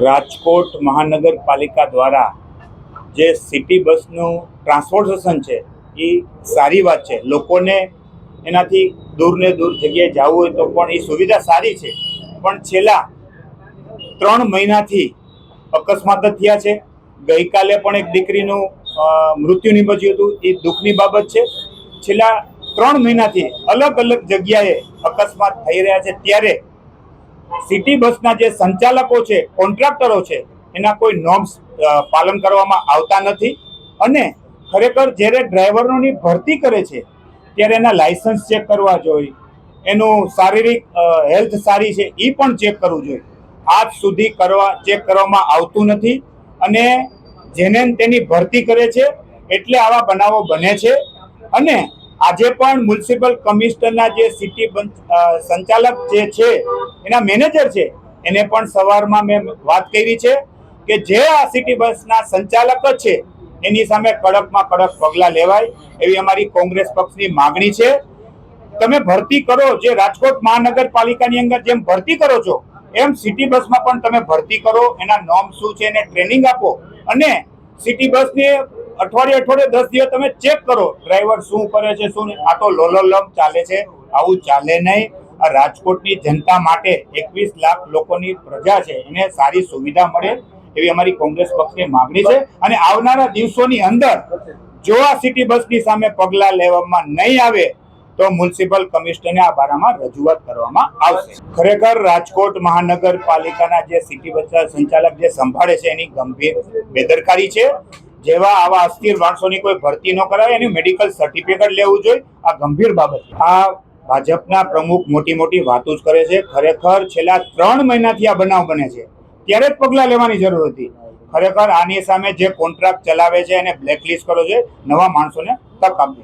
રાજકોટ મહાનગરપાલિકા દ્વારા જે સિટી બસનું ટ્રાન્સપોર્ટેશન છે એ સારી વાત છે. લોકોને એનાથી દૂર ને દૂર જગ્યાએ જવું હોય તો પણ એ સુવિધા સારી છે. પણ છેલ્લા 3 મહિનાથી અકસ્માત જ થયા છે. ગઈકાલે પણ એક દીકરીનું મૃત્યુ નિપજ્યું હતું. એ દુઃખની બાબત છે. છેલ્લા 3 મહિનાથી અલગ અલગ જગ્યાએ અકસ્માત થઈ રહ્યા છે. ત્યારે સિટી બસના જે સંચાલકો છે, કોન્ટ્રાક્ટરો છે, એના કોઈ નોર્મ્સ પાલન કરવામાં આવતા નથી. અને ખરેખર જ્યારે ડ્રાઈવરોની ભરતી કરે છે ત્યારે એના લાયસન્સ ચેક કરવા જોઈએ, એનું શારીરિક હેલ્થ સારી છે એ પણ ચેક કરવું જોઈએ. આજ સુધી ચેક કરવામાં આવતું નથી. અને જેને તેની ભરતી કરે છે એટલે આવા બનાવો બને છે. અને આજે પણ મ્યુનિસિપલ કમિશનરના જે સિટી સંચાલક જે છે, એના મેનેજર છે, એને પણ સવારમાં મેં વાત કરી છે કે જે આ સિટી બસના સંચાલક જ છે એની સામે કડકમાં કડક પગલાં લેવાય એવી અમારી કોંગ્રેસ પક્ષની માગણી છે. તમે ભરતી કરો, જે રાજકોટ મહાનગરપાલિકાની અંદર જેમ ભરતી કરો છો એમ સિટી બસમાં પણ તમે ભરતી કરો. એના નોર્મ શું છે એને ટ્રેનિંગ આપો. અને સિટી બસની અઠવાડિયે 10 દિવસ તમે ચેક કરો ડ્રાઈવર શું કરે છે શું નહીં. આ તો લોલોલમ ચાલે છે, આવું ચાલે નહીં. આ રાજકોટની જનતા માટે 21 લાખ લોકોની પ્રજા છે, એને સારી સુવિધા મળે એવી અમારી કોંગ્રેસ પક્ષની માગણી છે. અને આવનારા દિવસોની અંદર જો આ સિટી બસની સામે પગલાં લેવામાં નહીં આવે તો મ્યુનિસિપલ કમિશનરને આ બારામાં રજૂઆત કરવામાં આવશે. ખરેખર રાજકોટ મહાનગરપાલિકાના જે સિટી બસ સંચાલક જે સંભાળે છે એની ગંભીર બેદરકારી છે. જેવા આવા અસ્થિર માણસોની કોઈ ભરતી ન કરાવે, એની મેડિકલ સર્ટિફિકેટ લેવું જોઈએ. આ ગંભીર બાબત છે. આ ભાજપના પ્રમુખ મોટી મોટી વાતો જ કરે છે. ખરેખર છેલ્લા 3 મહિનાથી આ બનાવ બને છે, ત્યારે જ પગલાં લેવાની જરૂર હતી. ખરેખર આની સામે જે કોન્ટ્રાક્ટ ચલાવે છે એને બ્લેકલિસ્ટ કરો છે, નવા માણસોને તક આપવી.